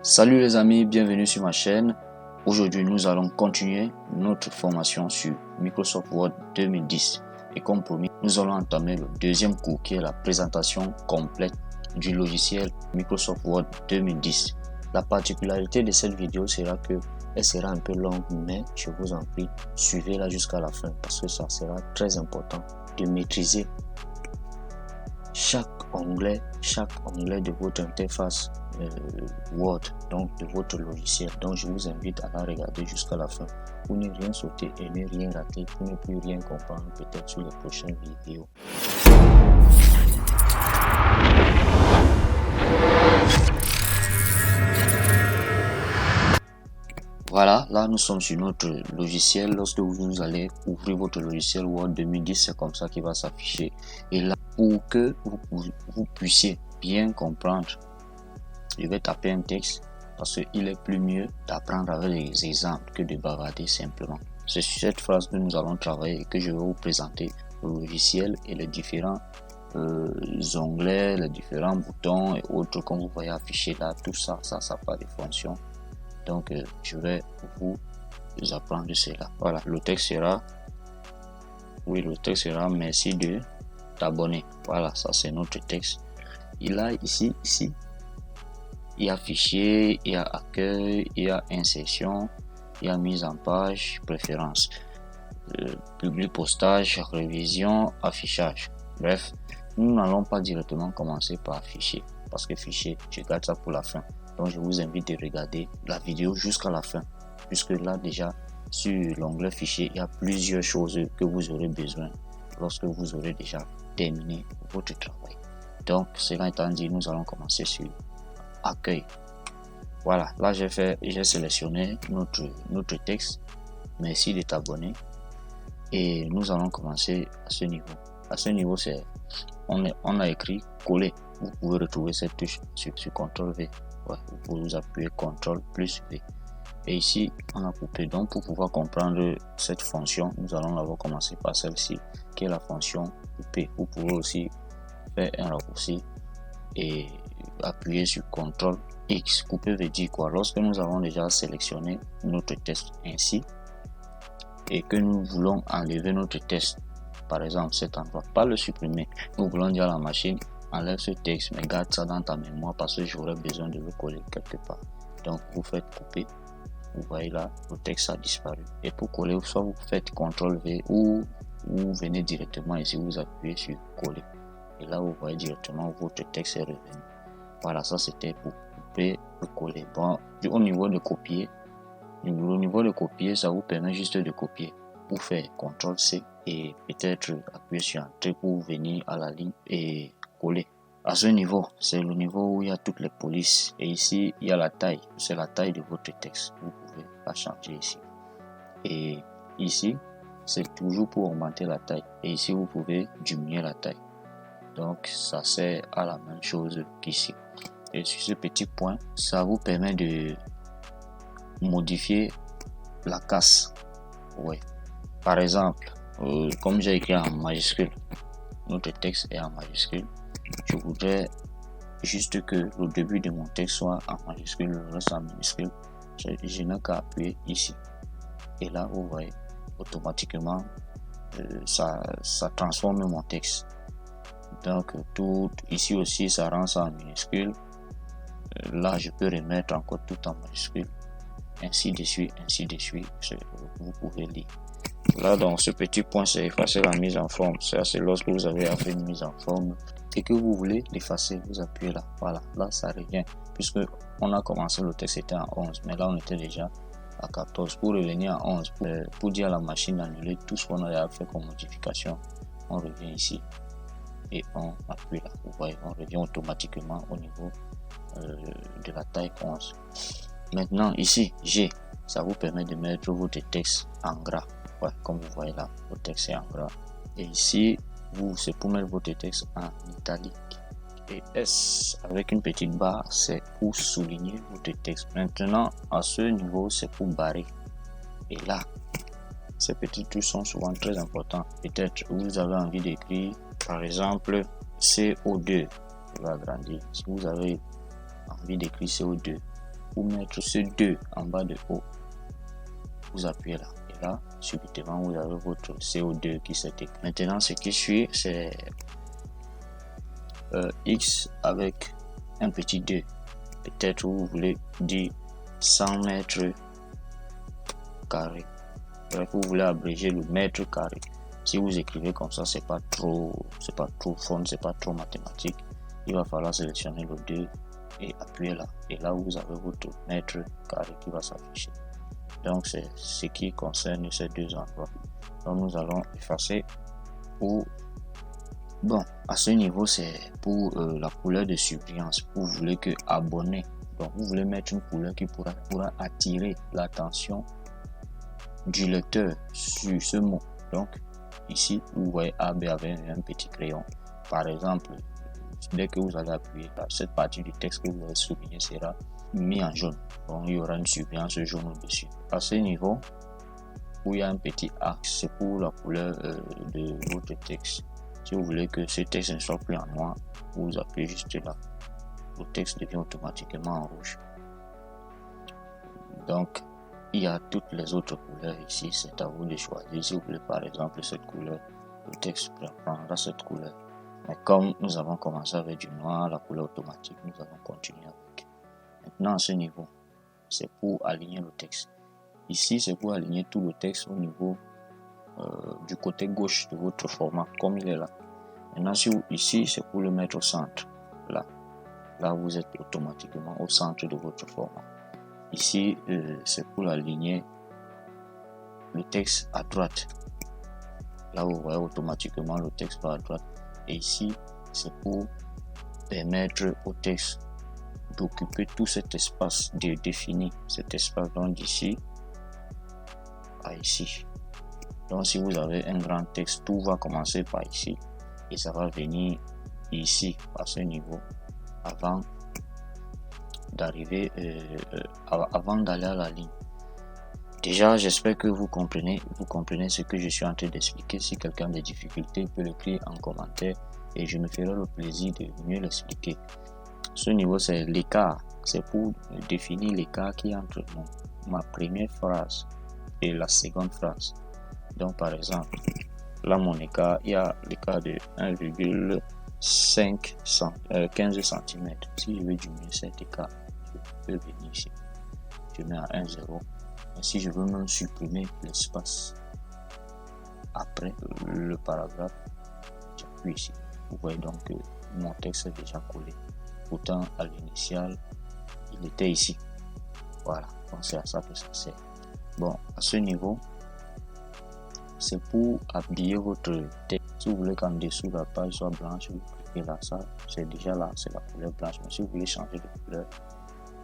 Salut les amis, bienvenue sur ma chaîne. Aujourd'hui, nous allons continuer notre formation sur Microsoft Word 2010. Et comme promis, nous allons entamer le deuxième cours qui est la présentation complète du logiciel Microsoft Word 2010. La particularité de cette vidéo sera que elle sera un peu longue, mais je vous en prie, suivez-la jusqu'à la fin parce que ça sera très important de maîtriser chaque onglet de votre interface Word, donc de votre logiciel. Donc je vous invite à la regarder jusqu'à la fin pour ne rien sauter et ne rien rater, pour ne plus rien comprendre peut-être sur les prochaines vidéos. Voilà, là nous sommes sur notre logiciel. Lorsque vous allez ouvrir votre logiciel Word 2010, c'est comme ça qu'il va s'afficher. Et là, pour que vous puissiez bien comprendre, je vais taper un texte parce qu'il est plus mieux d'apprendre avec les exemples que de bavarder simplement. C'est sur cette phrase que nous allons travailler et que je vais vous présenter le logiciel et les différents onglets, les différents boutons et autres comme vous voyez afficher là. Tout ça, ça part des fonctions. Donc, je vais vous apprendre cela. Voilà, le texte sera, merci de t'abonner. Voilà, ça c'est notre texte. Il a ici, il y a fichier, il y a accueil, il y a insertion, il y a mise en page, préférence, public postage, révision, affichage. Bref, nous n'allons pas directement commencer par fichier parce que fichier, je garde ça pour la fin. Donc je vous invite à regarder la vidéo jusqu'à la fin, puisque là déjà sur l'onglet fichier, il y a plusieurs choses que vous aurez besoin lorsque vous aurez déjà terminé votre travail. Donc cela étant dit, nous allons commencer sur accueil. Voilà, là j'ai sélectionné notre texte. Merci de t'abonner et nous allons commencer à ce niveau. À ce niveau, c'est on a écrit coller. Vous pouvez retrouver cette touche sur CTRL V. Ouais, vous pouvez vous appuyer CTRL plus V. Et ici, on a coupé. Donc, pour pouvoir comprendre cette fonction, nous allons d'abord commencer par celle-ci, qui est la fonction couper. Vous pouvez aussi faire un raccourci et appuyer sur CTRL X. Couper veut dire quoi? Lorsque nous avons déjà sélectionné notre texte ainsi et que nous voulons enlever notre texte, par exemple cet endroit, pas le supprimer, nous voulons dire à la machine enlève ce texte mais garde ça dans ta mémoire parce que j'aurai besoin de le coller quelque part. Donc vous faites couper, vous voyez là le texte a disparu. Et pour coller, soit vous faites CTRL V ou vous venez directement ici, vous appuyez sur coller et là vous voyez directement votre texte est revenu. Voilà, ça c'était pour couper et coller. Bon, au niveau de copier, ça vous permet juste de copier. Pour faire CTRL C et peut-être appuyer sur Entrée pour venir à la ligne et coller. À ce niveau, c'est le niveau où il y a toutes les polices. Et ici, il y a la taille. C'est la taille de votre texte. Vous pouvez la changer ici. Et ici, c'est toujours pour augmenter la taille. Et ici, vous pouvez diminuer la taille. Donc, ça sert à la même chose qu'ici. Et sur ce petit point, ça vous permet de modifier la casse. Ouais. Par exemple, comme j'ai écrit en majuscule, notre texte est en majuscule. Je voudrais juste que le début de mon texte soit en majuscule, le reste en minuscule. Je n'ai qu'à appuyer ici. Et là, vous voyez, automatiquement, ça transforme mon texte. Donc, tout ici aussi, ça rend ça en minuscule. Là, je peux remettre encore tout en majuscule. Ainsi de suite, vous pouvez lire. Là, dans ce petit point, c'est effacer la mise en forme. Ça, c'est lorsque vous avez fait une mise en forme et que vous voulez l'effacer, vous appuyez là. Voilà, là, ça revient. Puisque on a commencé, le texte était en 11, mais là, on était déjà à 14. Pour revenir à 11, pour dire à la machine d'annuler tout ce qu'on a fait comme modification, on revient ici et on appuie là. Vous voyez, on revient automatiquement au niveau de la taille 11. Maintenant, ici, G, ça vous permet de mettre votre texte en gras. Ouais, comme vous voyez là, votre texte est en gras. Et ici, c'est pour mettre votre texte en italique. Et S, avec une petite barre, c'est pour souligner votre texte. Maintenant, à ce niveau, c'est pour barrer. Et là, ces petites touches sont souvent très importantes. Peut-être vous avez envie d'écrire, par exemple, CO2. Je vais agrandir. Si vous avez envie d'écrire CO2, pour mettre ce 2 en bas de O. Vous appuyez là. Et là, subitement, vous avez votre CO2 qui s'est écrit. Maintenant, ce qui suit, c'est X avec un petit 2. Peut-être vous voulez dire 100 mètres carrés. Bref, vous voulez abréger le mètre carré. Si vous écrivez comme ça, c'est pas trop fond, c'est pas trop mathématique. Il va falloir sélectionner le 2 et appuyer là. Et là, vous avez votre mètre carré qui va s'afficher. Donc, c'est ce qui concerne ces deux endroits. Donc, nous allons effacer. Bon, à ce niveau, c'est pour la couleur de surbrillance. Vous voulez que abonné. Donc, vous voulez mettre une couleur qui pourra attirer l'attention du lecteur sur ce mot. Donc, ici, vous voyez AB avec un petit crayon. Par exemple, dès que vous allez appuyer, cette partie du texte que vous allez souligner sera mis en jaune. Donc, il y aura une surbrillance jaune au-dessus. À ce niveau, où il y a un petit axe, c'est pour la couleur de votre texte. Si vous voulez que ce texte ne soit plus en noir, vous appuyez juste là. Le texte devient automatiquement en rouge. Donc, il y a toutes les autres couleurs ici, c'est à vous de choisir. Si vous voulez par exemple cette couleur, le texte prendra cette couleur. Mais comme nous avons commencé avec du noir, la couleur automatique, nous allons continuer avec. Maintenant, à ce niveau, c'est pour aligner le texte. Ici, c'est pour aligner tout le texte au niveau du côté gauche de votre format, comme il est là. Maintenant, ici, c'est pour le mettre au centre. Là, vous êtes automatiquement au centre de votre format. Ici, c'est pour aligner le texte à droite. Là, vous voyez automatiquement le texte va à droite. Et ici, c'est pour permettre au texte d'occuper tout cet espace, de définir cet espace donc d'ici à ici. Donc, si vous avez un grand texte, tout va commencer par ici et ça va venir ici à ce niveau avant d'arriver avant d'aller à la ligne. Déjà, j'espère que vous comprenez ce que je suis en train d'expliquer. Si quelqu'un a des difficultés, il peut l'écrire en commentaire et je me ferai le plaisir de mieux l'expliquer. Ce niveau, c'est l'écart. C'est pour définir l'écart qui est entre ma première phrase et la seconde phrase. Donc, par exemple, là, mon écart, il y a l'écart de 1,15 cm. Si je veux diminuer cet écart, je peux venir ici. Je mets à 1,0. Et si je veux même supprimer l'espace après le paragraphe, j'appuie ici. Vous voyez donc que mon texte est déjà collé. Pourtant, à l'initial, il était ici. Voilà, donc c'est à ça que ça sert. Bon, à ce niveau, c'est pour habiller votre texte. Si vous voulez qu'en dessous la page soit blanche, vous cliquez là, ça c'est déjà là, c'est la couleur blanche. Mais si vous voulez changer de couleur,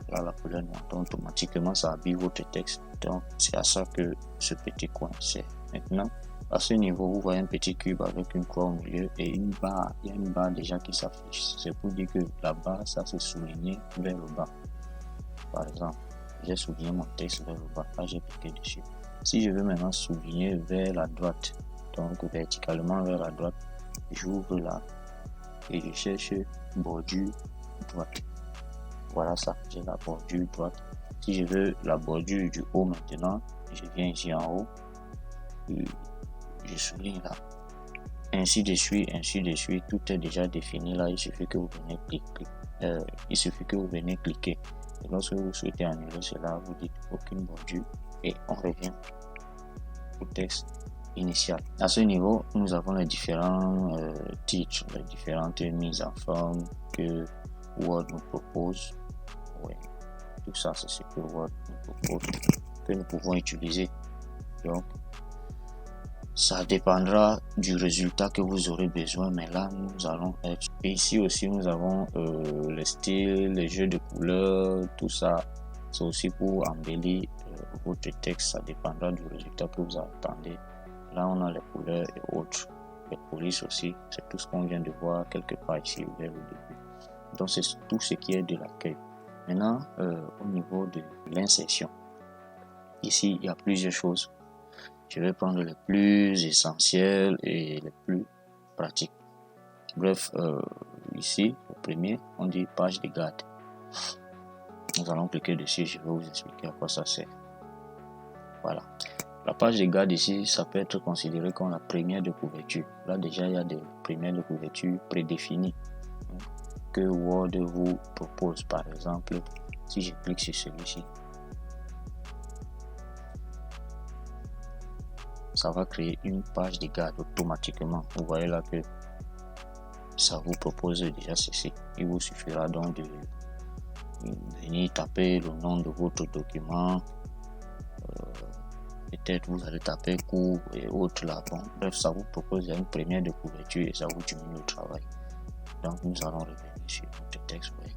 là la couleur noire, donc automatiquement ça habille votre texte. Donc c'est à ça que ce petit coin sert. Maintenant, à ce niveau, vous voyez un petit cube avec une croix au milieu et une barre. Il y a une barre déjà qui s'affiche. C'est pour dire que la barre, ça c'est souligné vers le bas. Par exemple, j'ai souligné mon texte vers le bas. Là, j'ai cliqué dessus. Si je veux maintenant souligner vers la droite, donc verticalement vers la droite, j'ouvre là et je cherche bordure droite. Voilà ça, j'ai la bordure droite. Si je veux la bordure du haut maintenant, je viens ici en haut, et je souligne là. Ainsi de suite, tout est déjà défini là. Il suffit que vous venez cliquer. Et lorsque vous souhaitez annuler cela, vous dites aucune bordure et on revient au texte initial. À ce niveau, nous avons les différents titres, les différentes mises en forme que Word nous propose. Ouais. Tout ça, c'est ce que Word nous propose, que nous pouvons utiliser. Donc, ça dépendra du résultat que vous aurez besoin, mais là, nous allons être... Et ici aussi, nous avons les styles, les jeux de couleurs, tout ça. C'est aussi pour embellir votre texte, ça dépendra du résultat que vous attendez. Là, on a les couleurs et autres. Les polices aussi, c'est tout ce qu'on vient de voir quelque part ici vers le début. Donc, c'est tout ce qui est de l'accueil. Maintenant, au niveau de l'insertion, ici, il y a plusieurs choses. Je vais prendre les plus essentiels et les plus pratiques. Bref, ici, au premier, on dit page de garde. Nous allons cliquer dessus, je vais vous expliquer à quoi ça sert. Voilà. La page de garde ici, ça peut être considéré comme la première de couverture. Là déjà, il y a des premières de couverture prédéfinies que Word vous propose. Par exemple, si je clique sur celui-ci, ça va créer une page de garde automatiquement. Vous voyez là que ça vous propose déjà ceci. Il vous suffira donc de venir taper le nom de votre document. Peut-être vous allez taper cours et autres là. Bon, bref, ça vous propose une première de couverture et ça vous diminue le travail. Donc nous allons revenir sur notre texte. Ouais.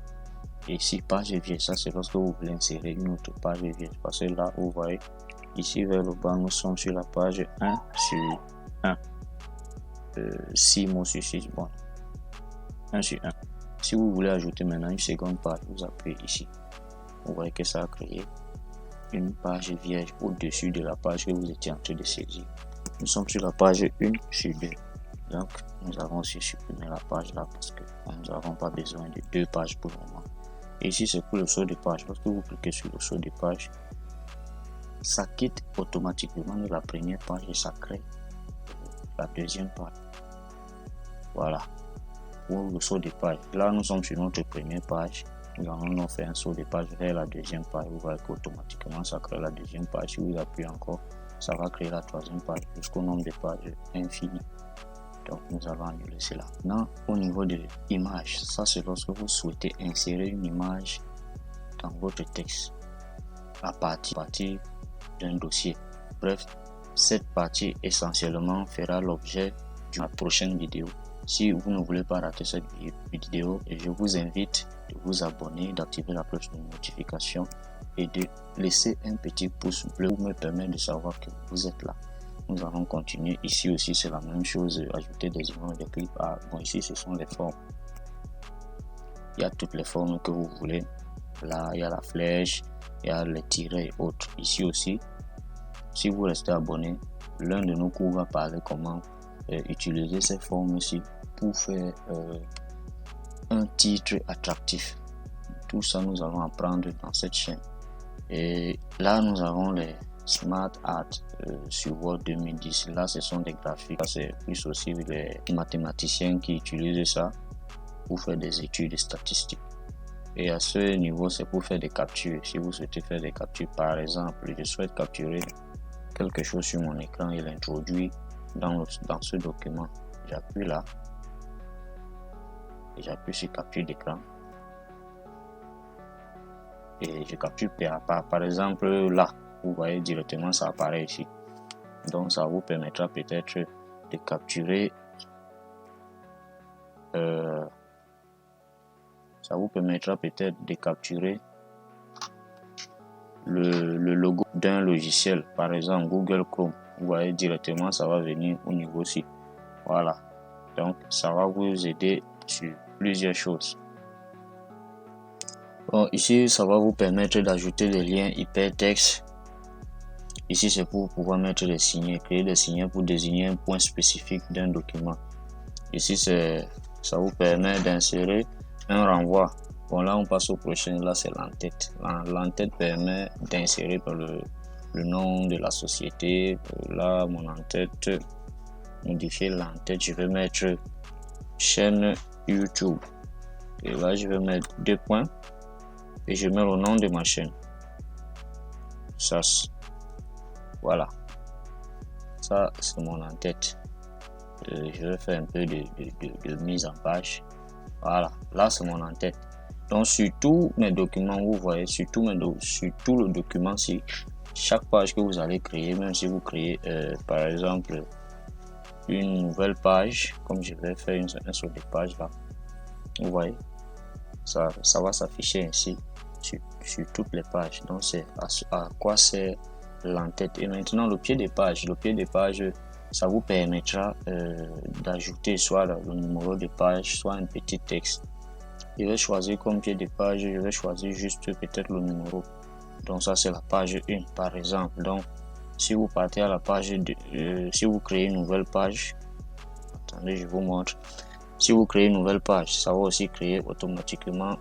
Et ici, page vierge, ça c'est lorsque vous voulez insérer une autre page vierge. Parce que là, vous voyez, ici vers le bas, nous sommes sur la page 1 sur 1. 6 mots sur 6. Bon, 1 sur 1. Si vous voulez ajouter maintenant une seconde page, vous appuyez ici. Vous voyez que ça a créé une page vierge au-dessus de la page que vous étiez en train de saisir. Nous sommes sur la page 1 sur 2. Donc, nous avons aussi supprimé la page là parce que nous n'avons pas besoin de 2 pages pour le moment. Et ici, c'est pour le saut de page. Lorsque vous cliquez sur le saut de page, ça quitte automatiquement de la première page et ça crée la deuxième page. Voilà. Pour le saut de page. Là, nous sommes sur notre première page. Nous allons faire un saut de page vers la deuxième page. Vous voyez qu'automatiquement, ça crée la deuxième page. Si vous appuyez encore, ça va créer la troisième page jusqu'au nombre de pages infini. Donc, nous allons annuler cela. Maintenant, au niveau de l'image, ça c'est lorsque vous souhaitez insérer une image dans votre texte à partir d'un dossier. Bref, cette partie essentiellement fera l'objet de ma prochaine vidéo. Si vous ne voulez pas rater cette vidéo, je vous invite de vous abonner, d'activer la cloche de notification et de laisser un petit pouce bleu pour me permettre de savoir que vous êtes là. Nous allons continuer. Ici aussi, c'est la même chose. Ajouter des images, des clips. Ah, bon, ici, ce sont les formes. Il y a toutes les formes que vous voulez. Là, il y a la flèche, il y a les tirets et autres. Ici aussi, si vous restez abonné, l'un de nos cours va parler comment utiliser ces formes-ci pour faire un titre attractif. Tout ça, nous allons apprendre dans cette chaîne. Et là, nous avons les Smart Art sur Word 2010. Là, ce sont des graphiques. C'est plus aussi les mathématiciens qui utilisent ça pour faire des études statistiques. Et à ce niveau, c'est pour faire des captures. Si vous souhaitez faire des captures, par exemple, je souhaite capturer quelque chose sur mon écran et l'introduire dans ce document. J'appuie là et j'appuie sur capture d'écran et je capture par exemple là. Vous voyez directement ça apparaît ici. Donc ça vous permettra peut-être de capturer le logo d'un logiciel, par exemple Google Chrome. Vous voyez directement ça va venir au niveau ci. Voilà. Donc ça va vous aider sur plusieurs choses. Bon, ici ça va vous permettre d'ajouter des liens hypertextes. Ici, c'est pour pouvoir mettre des signets, créer des signets pour désigner un point spécifique d'un document. Ici, ça vous permet d'insérer un renvoi. Bon, là, on passe au prochain. Là, c'est l'entête. L'entête permet d'insérer le nom de la société. Là, mon entête, modifier l'entête. Je vais mettre chaîne YouTube. Et là, je vais mettre 2 points. Et je mets le nom de ma chaîne. Ça, voilà, ça c'est mon en-tête. Je vais faire un peu de mise en page. Voilà, là c'est mon en-tête. Donc sur tous mes documents, vous voyez, sur tout le document, si chaque page que vous allez créer, même si vous créez par exemple une nouvelle page, comme je vais faire un saut de page là, vous voyez, ça va s'afficher ainsi sur toutes les pages. Donc c'est à quoi sert l'entête. Et maintenant le pied des pages, ça vous permettra d'ajouter soit le numéro de page, soit un petit texte. Je vais choisir comme pied de page, je vais choisir juste peut-être le numéro. Donc ça c'est la page 1 par exemple. Donc si vous partez à la page 2, si vous créez une nouvelle page, attendez je vous montre. Si vous créez une nouvelle page, ça va aussi créer automatiquement,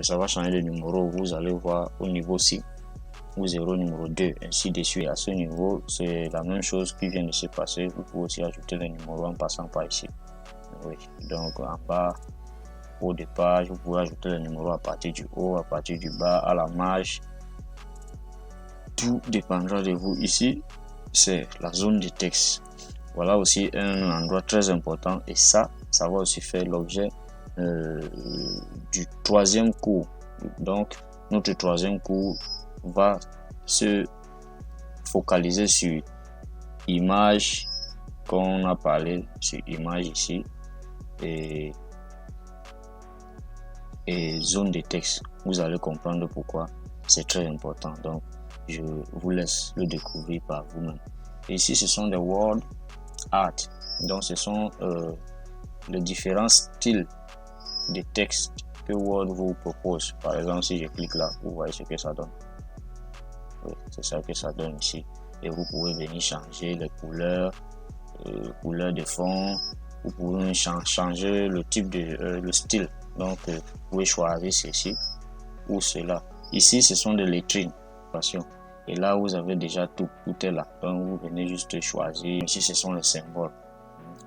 ça va changer le numéro. Vous allez voir au niveau 6 ou 0 numéro 2, ainsi de suite. À ce niveau, c'est la même chose qui vient de se passer. Vous pouvez aussi ajouter le numéro en passant par ici. Oui. Donc en bas, haut de page, vous pouvez ajouter le numéro à partir du haut, à partir du bas, à la marge. Tout dépendra de vous. Ici, c'est la zone de texte. Voilà aussi un endroit très important et ça va aussi faire l'objet du troisième cours. Donc, notre troisième cours va se focaliser sur image, qu'on a parlé sur image ici, et zone de texte. Vous allez comprendre pourquoi c'est très important. Donc, je vous laisse le découvrir par vous-même. Ici, ce sont des word art. Donc, ce sont les différents styles de texte que Word vous propose. Par exemple, si je clique là, vous voyez ce que ça donne. Oui, c'est ça que ça donne ici. Et vous pouvez venir changer les couleurs, couleurs de fond. Vous pouvez changer le type de le style. Donc, vous pouvez choisir ceci ou cela. Ici, ce sont des lettrines. Et là, vous avez déjà tout est là. Donc, vous venez juste choisir. Ici, ce sont les symboles.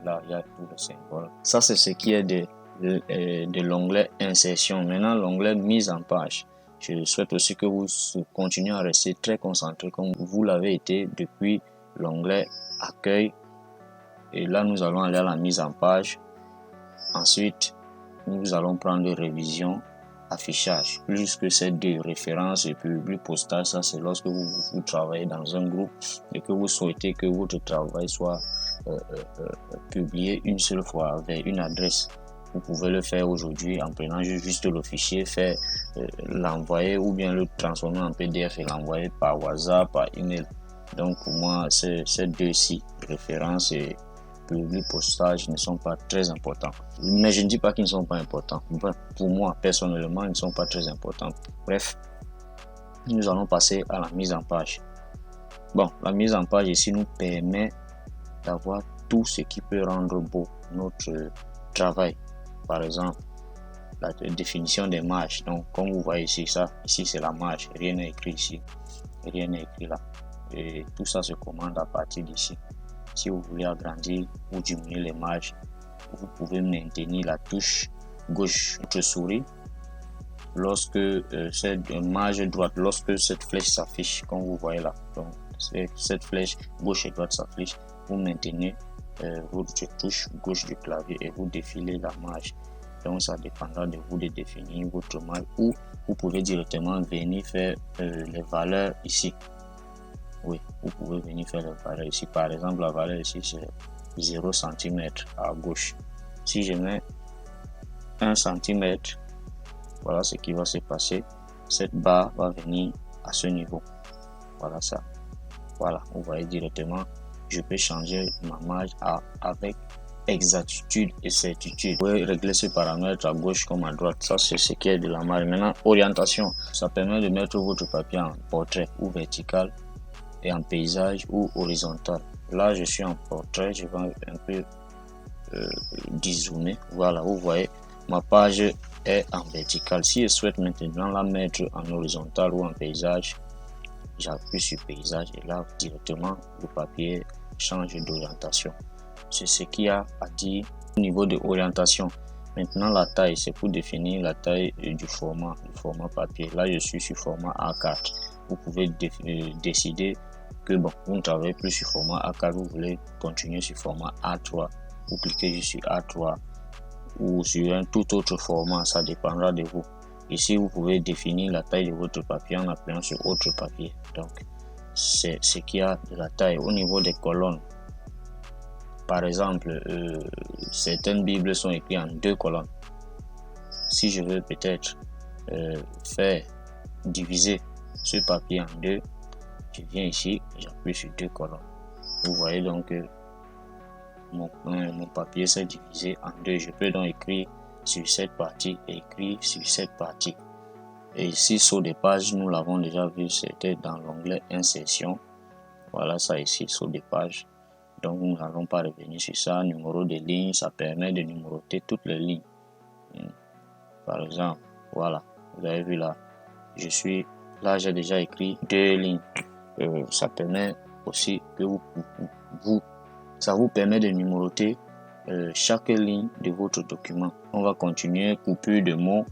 Là, il y a tous les symboles. Ça, c'est ce qui est de l'onglet insertion. Maintenant, l'onglet mise en page. Je souhaite aussi que vous continuez à rester très concentré comme vous l'avez été depuis l'onglet accueil. Et là, nous allons aller à la mise en page. Ensuite, nous allons prendre révision, affichage. Puisque ces deux références et public postage, ça c'est lorsque vous travaillez dans un groupe et que vous souhaitez que votre travail soit publié une seule fois vers une adresse. Vous pouvez le faire aujourd'hui en prenant juste le fichier, faire l'envoyer ou bien le transformer en PDF et l'envoyer par WhatsApp, par email. Donc pour moi, ces deux-ci, références et public postage, ne sont pas très importants. Mais je ne dis pas qu'ils ne sont pas importants. Pour moi, personnellement, ils ne sont pas très importants. Bref, nous allons passer à la mise en page. Bon, la mise en page ici nous permet d'avoir tout ce qui peut rendre beau notre travail. Par exemple, la définition des marges. Donc, comme vous voyez ici, ici c'est la marge. Rien n'est écrit ici. Rien n'est écrit là. Et tout ça se commande à partir d'ici. Si vous voulez agrandir ou diminuer les marges, vous pouvez maintenir la touche gauche de votre souris. Lorsque cette marge droite, lorsque cette flèche s'affiche, comme vous voyez là, donc cette flèche gauche et droite s'affiche, vous maintenez votre touche gauche du clavier et vous défilez la marge. Donc ça dépendra de vous de définir votre marge, ou vous pouvez directement venir faire les valeurs ici. Oui, vous pouvez venir faire les valeurs ici. Par exemple, la valeur ici c'est 0 cm à gauche. Si je mets 1 cm, voilà ce qui va se passer. Cette barre va venir à ce niveau. Voilà ça. Voilà, vous voyez directement, je peux changer ma marge avec exactitude et certitude. Vous pouvez régler ce paramètre à gauche comme à droite. Ça, c'est ce qui est de la marge. Maintenant, orientation. Ça permet de mettre votre papier en portrait ou vertical et en paysage ou horizontal. Là, je suis en portrait. Je vais un peu dézoomer. Voilà, vous voyez, ma page est en vertical. Si je souhaite maintenant la mettre en horizontal ou en paysage, j'appuie sur paysage et là directement le papier change d'orientation. C'est ce qu'il y a à dire au niveau de orientation. Maintenant la taille, c'est pour définir la taille du format papier. Là je suis sur format A4. Vous pouvez décider que bon, vous ne travaillez plus sur format A4, vous voulez continuer sur format A3. Vous cliquez sur A3 ou sur un tout autre format, ça dépendra de vous. Ici, vous pouvez définir la taille de votre papier en appuyant sur autre papier. Donc, c'est ce qu'il y a de la taille. Au niveau des colonnes, par exemple, certaines Bibles sont écrites en 2 colonnes. Si je veux peut-être faire diviser ce papier en 2, je viens ici, j'appuie sur 2 colonnes. Vous voyez donc que mon papier s'est divisé en 2. Je peux donc écrire sur cette partie et écrire sur cette partie. Et ici, saut de page, nous l'avons déjà vu, c'était dans l'onglet insertion. Voilà ça ici, saut de page. Donc nous n'allons pas revenir sur ça. Numéro de ligne, ça permet de numéroter toutes les lignes. Par exemple, voilà, vous avez vu là, là j'ai déjà écrit 2 lignes. Ça permet aussi que ça vous permet de numéroter chaque ligne de votre document. On va continuer coupure de mots.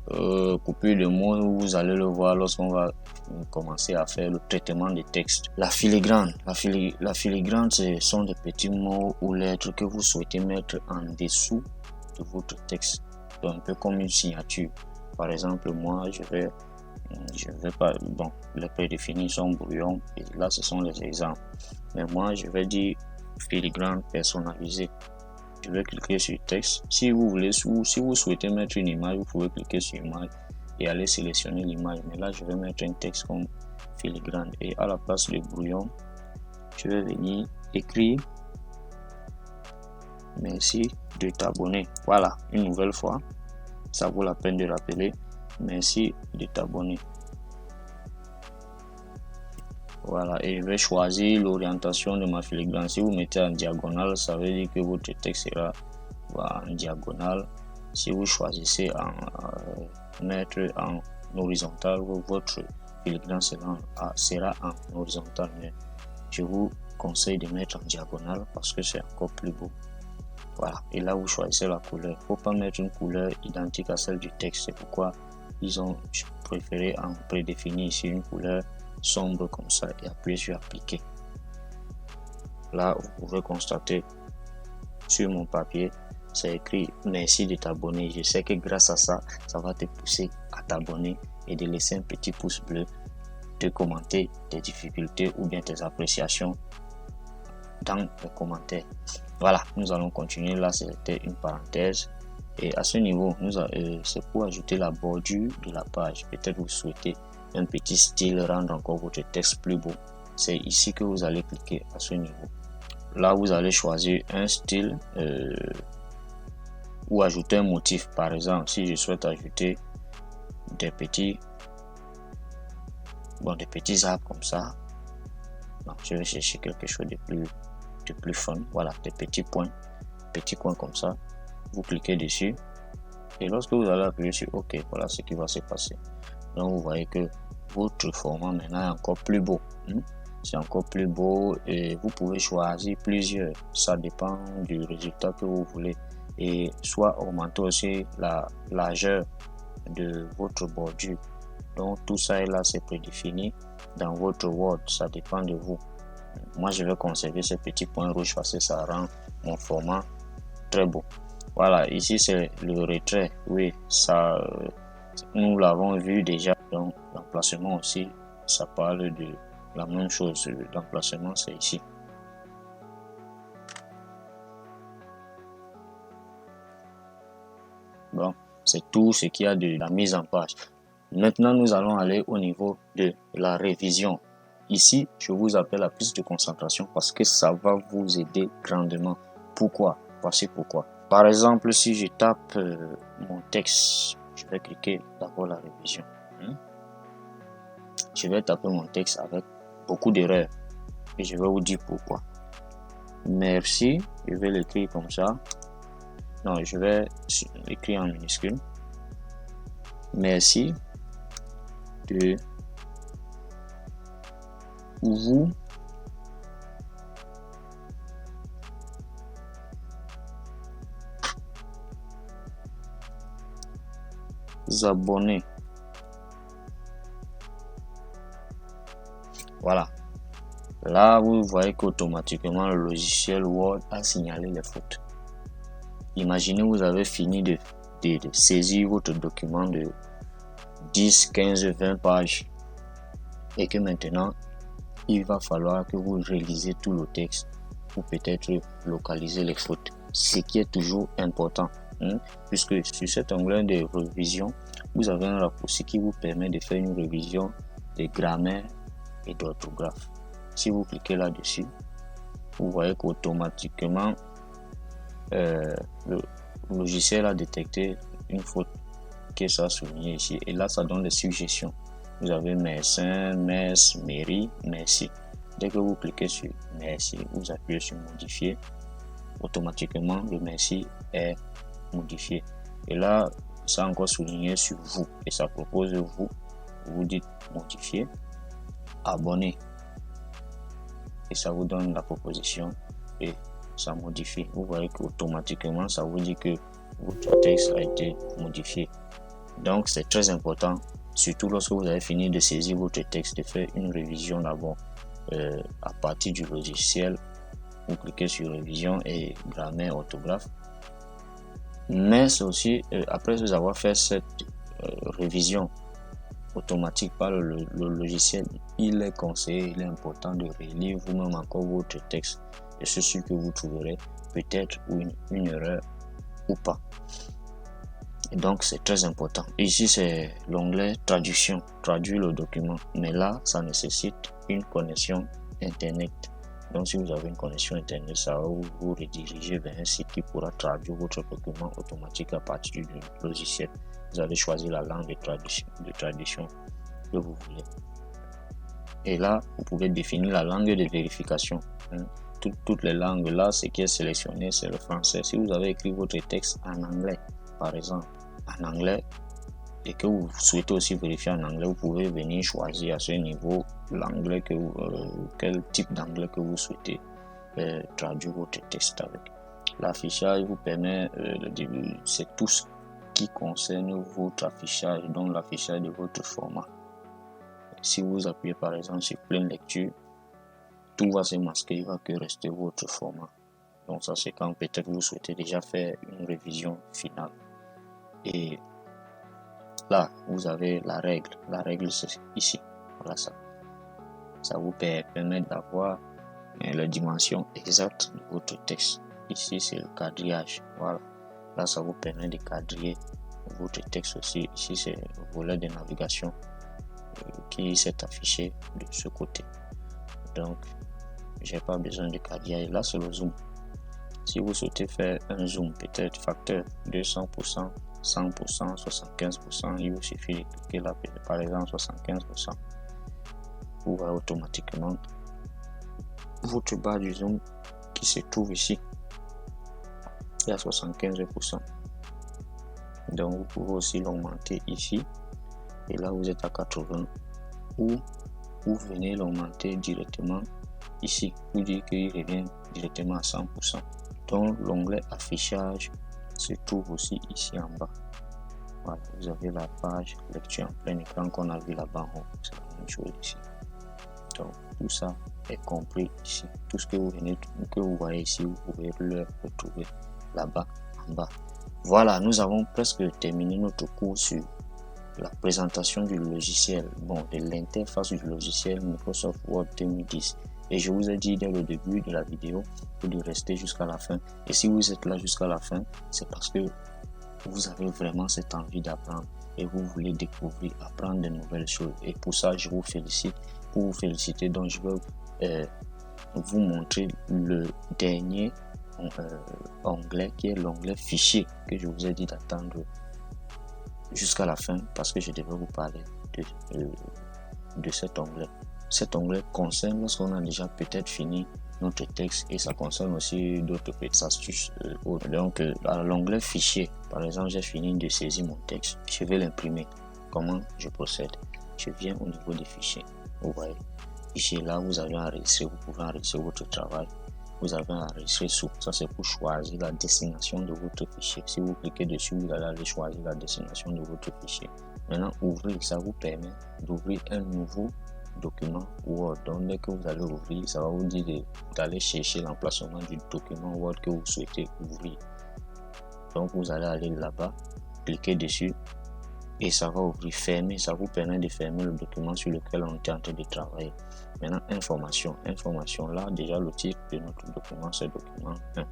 Vous allez le voir lorsqu'on va commencer à faire le traitement des textes. La filigrane. La filigrane, ce sont des petits mots ou lettres que vous souhaitez mettre en dessous de votre texte. Donc, un peu comme une signature. Par exemple, moi, je vais pas, bon, les prédéfinis sont brouillons et là, ce sont les exemples. Mais moi, je vais dire filigrane personnalisé. Je vais cliquer sur texte. Si vous voulez, si vous souhaitez mettre une image, vous pouvez cliquer sur image et aller sélectionner l'image. Mais là, je vais mettre un texte comme filigrane et à la place de brouillon, je vais venir écrire merci de t'abonner. Voilà, une nouvelle fois, ça vaut la peine de rappeler. Merci de t'abonner. Voilà, et je vais choisir l'orientation de ma filigrane. Si vous mettez en diagonale, ça veut dire que votre texte sera en diagonale. Si vous choisissez mettre en horizontal, votre filigrane sera en horizontal. Mais je vous conseille de mettre en diagonale parce que c'est encore plus beau. Voilà, et là vous choisissez la couleur. Il ne faut pas mettre une couleur identique à celle du texte. C'est pourquoi ils ont préféré en prédéfinir ici une couleur sombre comme ça et appuyer sur appliquer. Là vous pouvez constater sur mon papier c'est écrit merci de t'abonner. Je sais que grâce à ça, ça va te pousser à t'abonner et de laisser un petit pouce bleu, de commenter tes difficultés ou bien tes appréciations dans les commentaires. Voilà, nous allons continuer. Là c'était une parenthèse et à ce niveau c'est pour ajouter la bordure de la page. Peut-être vous souhaitez un petit style, rendre encore votre texte plus beau. C'est ici que vous allez cliquer à ce niveau. Là vous allez choisir un style ou ajouter un motif. Par exemple, si je souhaite ajouter des petits arbres comme ça, non, je vais chercher quelque chose de plus fun. Voilà, des petits coins comme ça. Vous cliquez dessus et lorsque vous allez appuyer sur OK, voilà ce qui va se passer. Donc vous voyez que votre format maintenant est encore plus beau. C'est encore plus beau et vous pouvez choisir plusieurs. Ça dépend du résultat que vous voulez. Et soit augmenter aussi la largeur de votre bordure. Donc tout ça est là, c'est prédéfini dans votre Word. Ça dépend de vous. Moi, je vais conserver ces petits points rouges parce que ça rend mon format très beau. Voilà, ici c'est le retrait. Oui, ça, nous l'avons vu déjà. Donc l'emplacement aussi, ça parle de la même chose. L'emplacement, c'est ici. Bon, c'est tout ce qu'il y a de la mise en page. Maintenant, nous allons aller au niveau de la révision. Ici, je vous appelle à plus de concentration parce que ça va vous aider grandement. Pourquoi? Voici pourquoi. Par exemple, si je tape mon texte, je vais cliquer d'abord la révision. Je vais taper mon texte avec beaucoup d'erreurs et je vais vous dire pourquoi. Merci, je vais l'écrire comme ça. Non, je vais écrire en minuscule. Merci de vous abonner. Voilà. Là, vous voyez qu'automatiquement le logiciel Word a signalé les fautes. Imaginez, vous avez fini de saisir votre document de 10, 15, 20 pages et que maintenant, il va falloir que vous réalisez tout le texte ou peut-être localiser les fautes. Ce qui est toujours important, puisque sur cet onglet de révision, vous avez un raccourci qui vous permet de faire une révision de grammaire et d'orthographe. Si vous cliquez là-dessus, vous voyez qu'automatiquement, le logiciel a détecté une faute que ça a souligné ici et là ça donne des suggestions. Vous avez médecin, messe, mairie, merci. Dès que vous cliquez sur merci, vous appuyez sur modifier, automatiquement le merci est modifié. Et là, ça encore souligné sur vous et ça propose vous dites modifier, abonner et ça vous donne la proposition et ça modifie. Vous voyez qu'automatiquement ça vous dit que votre texte a été modifié. Donc c'est très important, surtout lorsque vous avez fini de saisir votre texte, de faire une révision d'abord à partir du logiciel. Vous cliquez sur révision et grammaire, orthographe. Mais c'est aussi après vous avoir fait cette révision automatique par le logiciel, il est conseillé, il est important de relire vous-même encore votre texte. Et c'est sûr que vous trouverez peut-être une erreur ou pas. Et donc c'est très important. Ici c'est l'onglet traduction, traduire le document. Mais là, ça nécessite une connexion internet. Donc si vous avez une connexion internet, ça va vous rediriger vers un site qui pourra traduire votre document automatique à partir du logiciel. Vous allez choisir la langue de traduction que vous voulez. Et là, vous pouvez définir la langue de vérification. Toutes les langues là, ce qui est sélectionné, c'est le français. Si vous avez écrit votre texte en anglais, par exemple, en anglais, et que vous souhaitez aussi vérifier en anglais, vous pouvez venir choisir à ce niveau l'anglais quel type d'anglais que vous souhaitez traduire votre texte avec. L'affichage vous permet c'est tout ce qui concerne votre affichage, donc l'affichage de votre format. Si vous appuyez par exemple sur pleine lecture, tout va se masquer, il va que rester votre format. Donc ça c'est quand peut-être vous souhaitez déjà faire une révision finale. Et là vous avez la règle c'est ici, voilà ça. Ça vous permet d'avoir la dimension exacte de votre texte. Ici c'est le quadrillage, voilà. Là ça vous permet de quadriller votre texte aussi. Ici c'est le volet de navigation qui s'est affiché de ce côté. Donc j'ai pas besoin de quadrillage. Là c'est le zoom. Si vous souhaitez faire un zoom peut-être facteur 200%, 100%, 75%, il vous suffit de cliquer là par exemple 75%. Vous voyez automatiquement votre barre du zoom qui se trouve ici. Il y a 75%. Donc vous pouvez aussi l'augmenter ici. Et là vous êtes à 80. Ou vous venez l'augmenter directement ici. Vous dites qu'il revient directement à 100%. Donc l'onglet affichage se trouve aussi ici en bas. Voilà, vous avez la page lecture en plein écran qu'on a vu là-bas en haut. C'est la même chose ici. Donc tout ça est compris ici. Tout ce que vous voyez ici, vous pouvez le retrouver là-bas en bas. Voilà, nous avons presque terminé notre cours sur la présentation du logiciel, de l'interface du logiciel Microsoft Word 2010. Et je vous ai dit dès le début de la vidéo de rester jusqu'à la fin. Et si vous êtes là jusqu'à la fin, c'est parce que vous avez vraiment cette envie d'apprendre et vous voulez découvrir, apprendre de nouvelles choses. Et pour ça, je vous félicite. Pour vous féliciter, donc je vais vous montrer le dernier onglet qui est l'onglet fichier que je vous ai dit d'attendre jusqu'à la fin parce que je devais vous parler de cet onglet. Cet onglet concerne lorsqu'on a déjà peut-être fini notre texte et ça concerne aussi d'autres petites astuces. Donc à l'onglet fichier, par exemple, j'ai fini de saisir mon texte, je vais l'imprimer. Comment je procède? Je viens au niveau des fichiers. Vous voyez, ici là vous avez enregistré, vous pouvez enregistrer votre travail. Vous avez enregistré sous, ça c'est pour choisir la destination de votre fichier. Si vous cliquez dessus, vous allez aller choisir la destination de votre fichier. Maintenant, ouvrir, ça vous permet d'ouvrir un nouveau document Word. Donc dès que vous allez ouvrir, ça va vous dire d'aller chercher l'emplacement du document Word que vous souhaitez ouvrir. Donc vous allez aller là-bas, cliquer dessus et ça va ouvrir, fermer. Ça vous permet de fermer le document sur lequel on est en train de travailler. Maintenant, information. Information, là, déjà le titre de notre document, c'est document 1.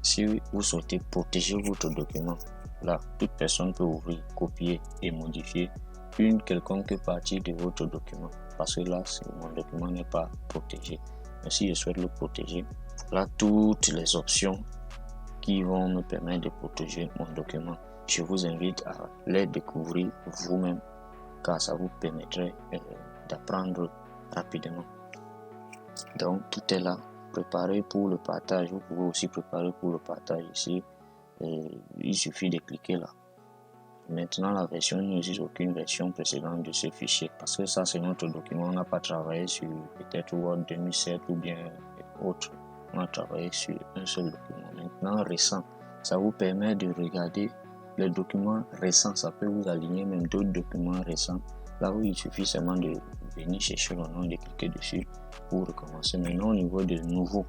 Si vous souhaitez protéger votre document, là, toute personne peut ouvrir, copier et modifier une quelconque partie de votre document. Parce que là, mon document n'est pas protégé. Mais si je souhaite le protéger, là, toutes les options qui vont me permettre de protéger mon document. Je vous invite à les découvrir vous-même car ça vous permettrait d'apprendre rapidement. Donc tout est là, préparé pour le partage. Vous pouvez aussi préparer pour le partage ici. Il suffit de cliquer là. Maintenant la version, il n'existe aucune version précédente de ce fichier parce que ça c'est notre document. On n'a pas travaillé sur peut-être Word 2007 ou bien autre. On a travaillé sur un seul document. Maintenant récent, ça vous permet de regarder les documents récents. Ça peut vous aligner même d'autres documents récents. Là où il suffit seulement de venir chercher le nom et de cliquer dessus pour recommencer. Maintenant au niveau de nouveau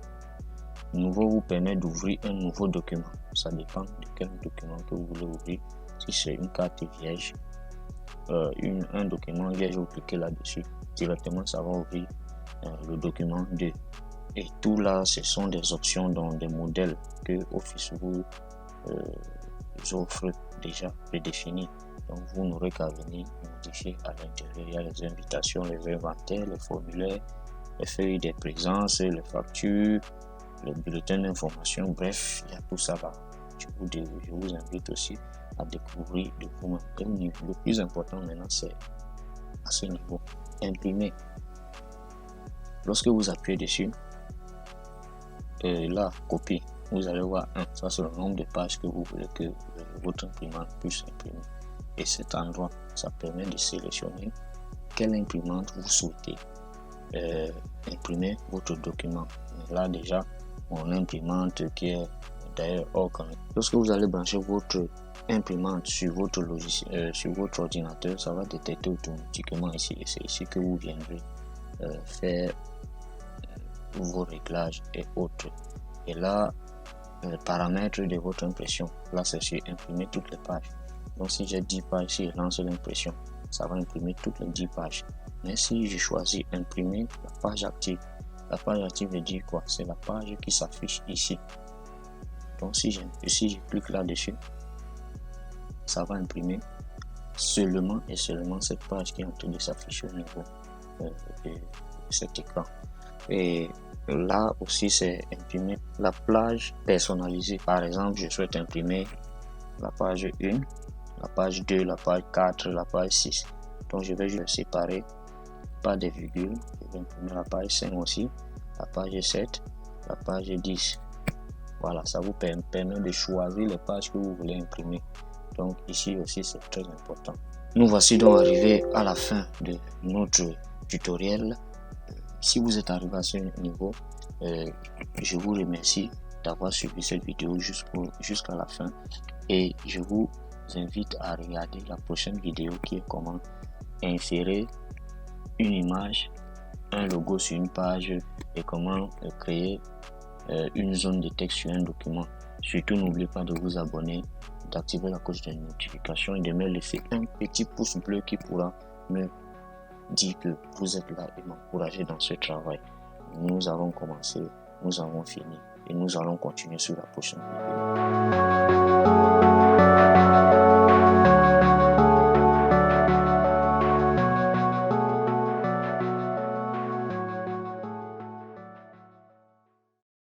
vous permet d'ouvrir un nouveau document. Ça dépend de quel document que vous voulez ouvrir. Si c'est une carte vierge, un document vierge, vous cliquez là-dessus. Directement, ça va ouvrir le document 2. Et tout là, ce sont des options dans des modèles que Office vous offre déjà prédéfinis. Donc, vous n'aurez qu'à venir modifier à l'intérieur. Il y a les invitations, les inventaires, les formulaires, les feuilles des présences, les factures, les bulletins d'information. Bref, il y a tout ça là. Je vous invite aussi à découvrir de vous-même. Le plus important maintenant, c'est à ce niveau, imprimer. Lorsque vous appuyez dessus, là, copier, vous allez voir, ça c'est le nombre de pages que vous voulez que votre imprimante puisse imprimer. Et cet endroit, ça permet de sélectionner quelle imprimante vous souhaitez imprimer votre document. Là déjà, mon imprimante qui est d'ailleurs organique. Lorsque vous allez brancher votre imprimante sur votre logiciel, sur votre ordinateur, ça va détecter automatiquement ici, et c'est ici que vous viendrez faire vos réglages et autres. Et là, les paramètres de votre impression, là c'est sur imprimer toutes les pages. Donc si j'ai 10 pages, si je lance l'impression, ça va imprimer toutes les 10 pages. Mais si je choisis imprimer la page active veut dire quoi? C'est la page qui s'affiche ici. Donc si je clique là-dessus, ça va imprimer seulement et seulement cette page qui est en train de s'afficher au niveau de cet écran. Et là aussi, c'est imprimer la page personnalisée. Par exemple, je souhaite imprimer la page 1, la page 2, la page 4, la page 6. Donc je vais juste séparer par des virgules. Je vais imprimer la page 5 aussi, la page 7, la page 10. Voilà, ça vous permet de choisir les pages que vous voulez imprimer. Donc ici aussi, c'est très important. Nous voici donc arrivés à la fin de notre tutoriel. Si vous êtes arrivé à ce niveau, je vous remercie d'avoir suivi cette vidéo jusqu'à la fin. Et je vous invite à regarder la prochaine vidéo qui est comment insérer une image, un logo sur une page et comment créer une zone de texte sur un document. Surtout, n'oubliez pas de vous abonner, d'activer la cloche de notification et de me laisser un petit pouce bleu qui pourra me dire que vous êtes là et m'encourager dans ce travail. Nous avons commencé, nous avons fini et nous allons continuer sur la prochaine vidéo.